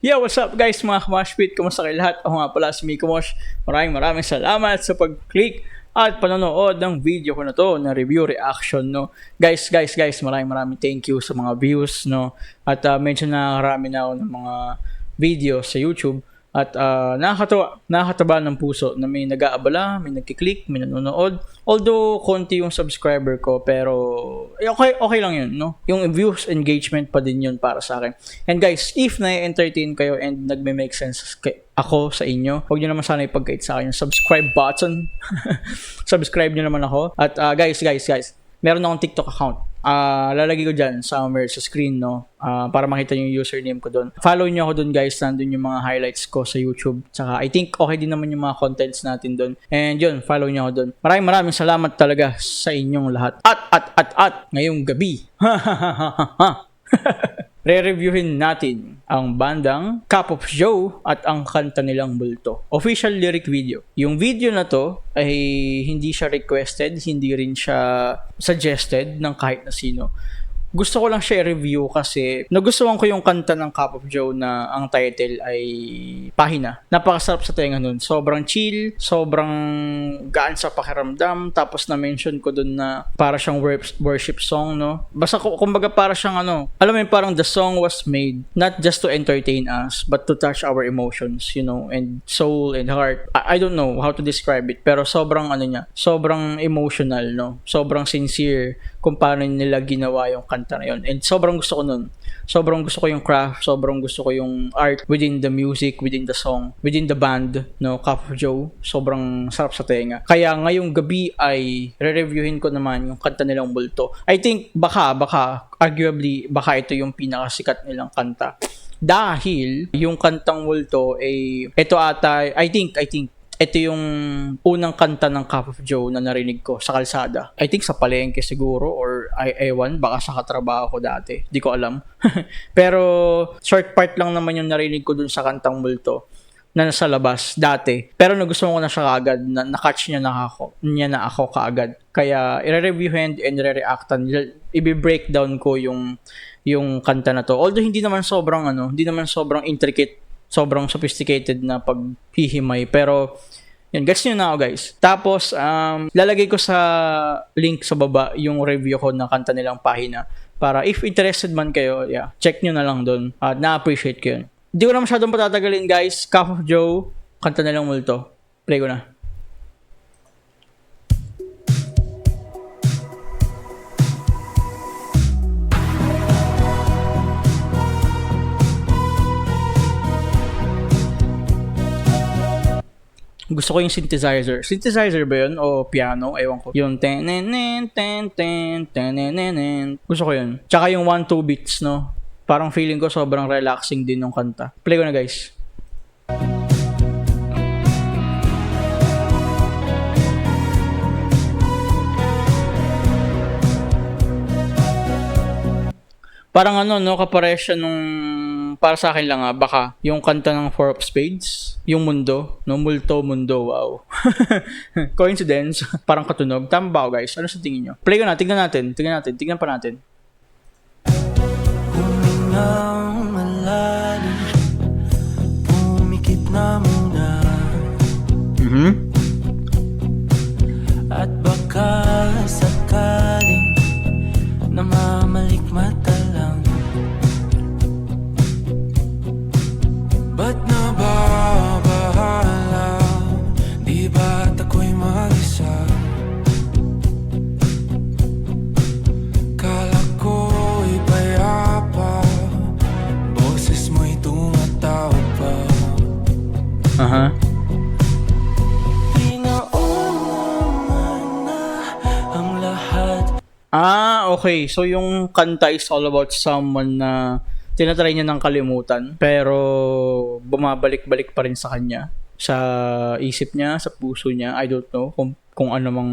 Yo, what's up guys mga Kamashpit? Kumusta kayo lahat? Ako nga pala si Miko Mosh. Maraming salamat sa pag-click at panonood ng video ko na to na review reaction, no. Guys, maraming thank you sa mga views, no. At mention na marami na ako ng mga video sa YouTube. At nakakataba ng puso na may nag-aabala, may nagki-click, may nanonood. Although konti yung subscriber ko, pero okay lang yun, no? Yung views, engagement pa din yun para sa akin. And guys, if na-entertain kayo and nagme-make sense ako sa inyo, huwag nyo naman sana ipagkait sa akin yung subscribe button. Subscribe nyo naman ako. At guys, meron akong TikTok account. Lalagay ko dyan somewhere sa screen, no, para makita yung username ko doon. Follow nyo ako doon guys, nandun yung mga highlights ko sa YouTube. Tsaka I think okay din naman yung mga contents natin doon. And yun, follow nyo ako doon. Maraming salamat talaga sa inyong lahat. At ngayong gabi re-reviewin natin ang bandang Cup of Joe at ang kanta nilang Multo. Official lyric video. Yung video na to ay hindi siya requested, hindi rin siya suggested ng kahit na sino. Gusto ko lang siya i-review kasi nagustuhan ko yung kanta ng Cup of Joe na ang title ay Pahina. Napakasarap sa tenga nun. Sobrang chill, sobrang gaan sa pakiramdam. Tapos na-mention ko dun na para siyang worship song, no? Basta kumbaga para siyang alam mo yun, parang the song was made not just to entertain us but to touch our emotions, you know, and soul and heart. I don't know how to describe it, pero sobrang sobrang emotional, no? Sobrang sincere kung paano nila ginawa yung kanta na yun. And sobrang gusto ko nun. Sobrang gusto ko yung craft, sobrang gusto ko yung art within the music, within the song, within the band, no, Cup of Joe. Sobrang sarap sa tenga. Kaya ngayong gabi ay re-reviewin ko naman yung kanta nilang Multo. I think arguably ito yung pinakasikat nilang kanta. Dahil yung kantang Multo ay ito ata, I think ito yung unang kanta ng Cup of Joe na narinig ko sa kalsada. I think sa palengke siguro or ewan, baka sa katrabaho ko dati. Di ko alam. Pero short part lang naman yung narinig ko dun sa kantang Multo na nasa labas dati. Pero nagustuhan ko na siya kaagad, na-catch niya na ako kaagad. Kaya i-review and i-reactan, i-breakdown ko yung kanta na to. Although hindi naman sobrang intricate, sobrang sophisticated na paghihimay, pero yun, gets nyo na ako guys. Tapos lalagay ko sa link sa baba yung review ko ng kanta nilang Pahina, para if interested man kayo, check nyo na lang dun at na-appreciate ko yun. Hindi ko na masyadong patatagalin guys. Cup of Joe, kanta nilang Multo. Play ko na. Gusto ko yung synthesizer. Synthesizer ba yun? O piano? Ewan ko. Yung ten-nen-nen-ten-ten-ten-nen-nen. Gusto ko yun. Tsaka yung 1-2 beats, no? Parang feeling ko sobrang relaxing din ng kanta. Play ko na guys. Parang kapare siya nung, para sa akin lang baka yung kanta ng Four of Spades, yung Mundo, no, Multo, Mundo, wow. Coincidence, parang katunog. Tama ba guys? Ano sa tingin nyo? Play ko na, tignan pa natin. Humingang malalim, pumikit na muna. At baka sakaling namamalik mata lang. Ba't nababahala? Di ba't ako'y mag-isa? Kala ko'y payapa, boses mo'y tumatawag pa. Pinauna na ang lahat. Okay. So yung kanta is all about someone na tinatry niya ng kalimutan, pero bumabalik-balik pa rin sa kanya, sa isip niya, sa puso niya. I don't know kung ano mang,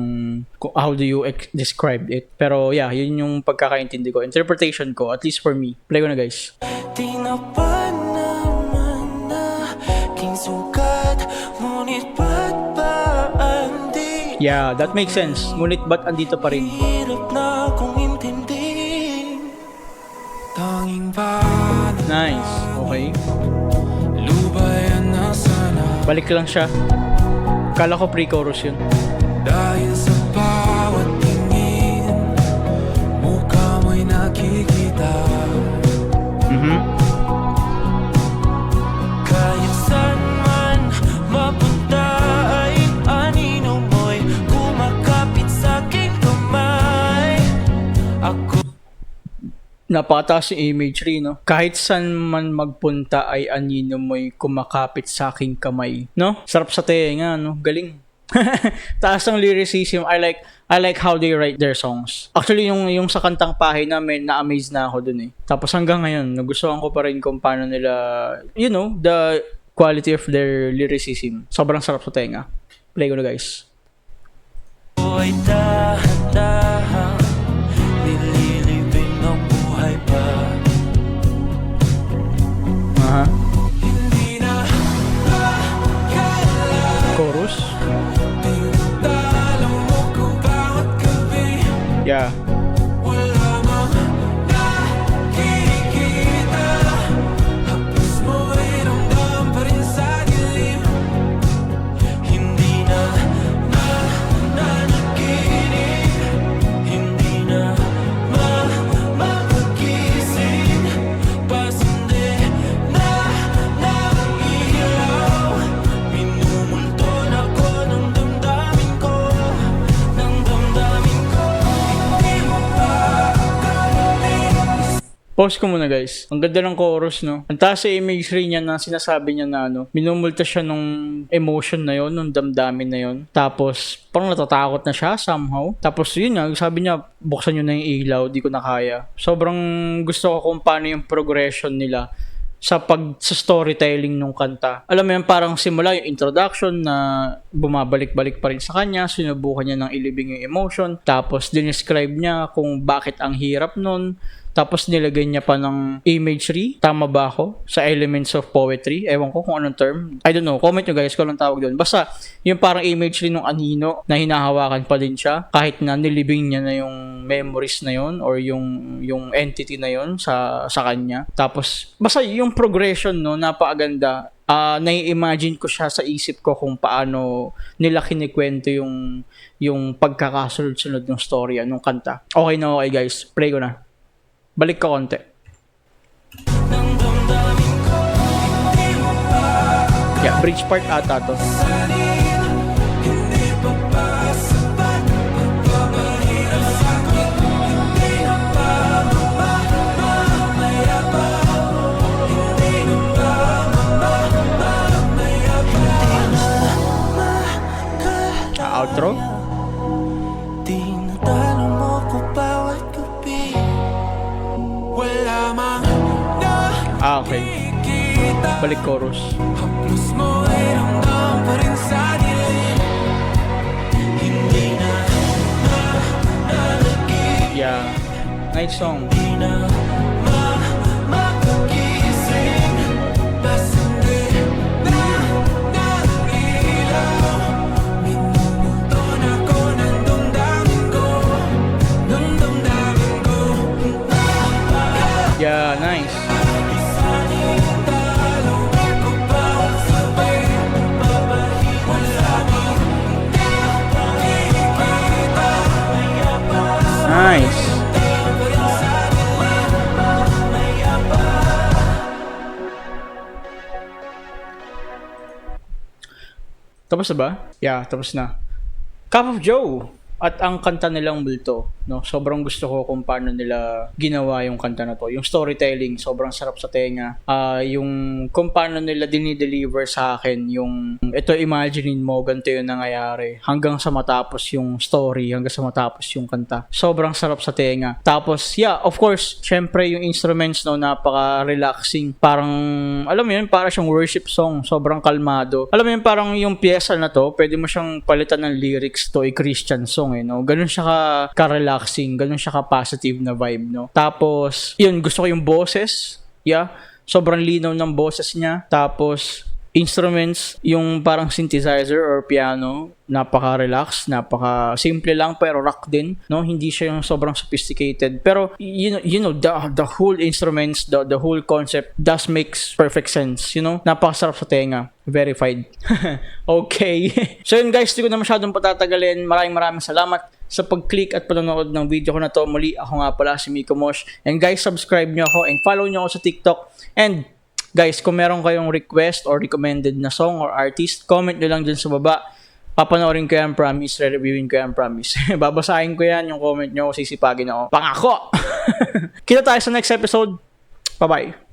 how do you describe it, pero yun yung pagkakaintindi ko, interpretation ko, at least for me. Play ko na guys. Di na pa naman na king sukat, ngunit ba't ba andi? Yeah, that makes sense. Ngunit ba't andito pa rin? Hirap na kong intindihin. Tanging ba Nice. Okay. Balik lang siya. Kala ko pre-chorus yun. Dahil sa bawat tingin, mukha mo'y nakikita. Kahit saan man mapunta ay anino mo'y kumakapit sa aking kamay. Ako Napataas yung imagery, no? Kahit saan man magpunta ay anino mo'y kumakapit sa aking kamay. No? Sarap sa tenga, no? Galing. Taas ng lyricism. I like how they write their songs. Actually, yung sa kantang Pahay namin, na-amaze na ako dun eh. Tapos hanggang ngayon, nagustuhan ko pa rin kung paano nila, you know, the quality of their lyricism. Sobrang sarap sa tenga. Play ko na, guys. ay dahan-dahan nililibing ang buhay pa. Aha. Hindi na makakala. Chorus. Tinatalo mo ko bawat gabi. Yeah. Wala mang nakikita. Hapos mo ay ramdam pa rin sa dilim. Hindi na nanaginip. Hindi na mapagising. Pasindi na nailaw. Minumulton ako ng damdamin ko. Ng damdamin ko. Hindi mo pa akalain. Pause ko muna, guys. Ang ganda ng chorus, no? Ang taas sa imagery niya na sinasabi niya na ano, minumulta siya nung emotion na yon, nung damdamin na yon. Tapos, parang natatakot na siya somehow. Tapos, yun nga, sabi niya, buksan nyo na yung ilaw, di ko na kaya. Sobrang gusto ko kung paano yung progression nila sa storytelling nung kanta. Alam mo yan, parang simula yung introduction na bumabalik-balik pa rin sa kanya, sinubukan niya ng ilibing yung emotion, tapos dinescribe niya kung bakit ang hirap nun, tapos nilagay niya pa ng imagery. Tama ba ako? Sa elements of poetry. Ewan ko kung anong term. I don't know. Comment nyo, guys, kung anong tawag doon. Basta, yung parang imagery ng anino na hinahawakan pa din siya. Kahit na nilibing niya na yung memories na yon or yung entity na yon sa kanya. Tapos, basta yung progression, no, napakaganda. Nai-imagine ko siya sa isip ko kung paano nila kinikwento yung pagkakasunod-sunod ng storya ng kanta. Okay na, okay, guys. Play ko na. Balik ka konti. Yeah, bridge part ata to. Hindi pa ba sapat ang pagpapahirap sa akin? Hindi na ba mamamaya pa? Hindi na ba mamamaya pa? Hindi na Outro. tinatalo mo ko bawat gabi. Wala mang Okay. nakikita. Balik chorus. Haplos mo ay ramdam pa rin sa dilim. Hindi na nanaginip. Yeah. Nice song. Hindi na mapagising. Pasindi na nailaw. Minumulton ako ng damdamin ko. Ng damdamin ko. Yeah, nice. Nice. Tapos na ba? Yeah, tapos na. Cup of Joe at ang kanta nilang Multo, no? Sobrang gusto ko kung paano nila ginawa yung kanta na to. Yung storytelling, sobrang sarap sa tenga. Yung kung paano nila dinideliver sa akin yung ito, imaginein mo, ganito yung nangyayari. Hanggang sa matapos yung story, hanggang sa matapos yung kanta. Sobrang sarap sa tenga. Tapos, yeah, of course, syempre yung instruments, no, napaka-relaxing. Parang, alam mo yun, para siyang worship song. Sobrang kalmado. Alam mo yun, parang yung pyesa na to, pwede mo siyang palitan ng lyrics to a Christian song, eh, no? Ganun siya ka-relaxing, ganun siya ka-positive na vibe, no? Tapos, yun, gusto ko yung boses. Yeah, sobrang linaw ng boses niya. Tapos, instruments, yung parang synthesizer or piano, napaka-relax, napaka-simple lang pero rock din, no? Hindi siya yung sobrang sophisticated. Pero you know the whole instruments, the whole concept does makes perfect sense, you know? Napakasarap sa tenga. Verified. Okay. So yun guys, di ko na masyadong patatagalin. Maraming salamat sa pag-click at panonood ng video ko na to. Muli, ako nga pala si Miko Mosh. And guys, subscribe nyo ako and follow nyo ako sa TikTok. And guys, kung meron kayong request or recommended na song or artist, comment nyo lang dyan sa baba. Papanoorin ko yan, promise. Re-reviewin ko yan, promise. Babasahin ko yan, yung comment nyo. Sisipagin ako. Pangako! Kita tayo sa next episode. Bye-bye.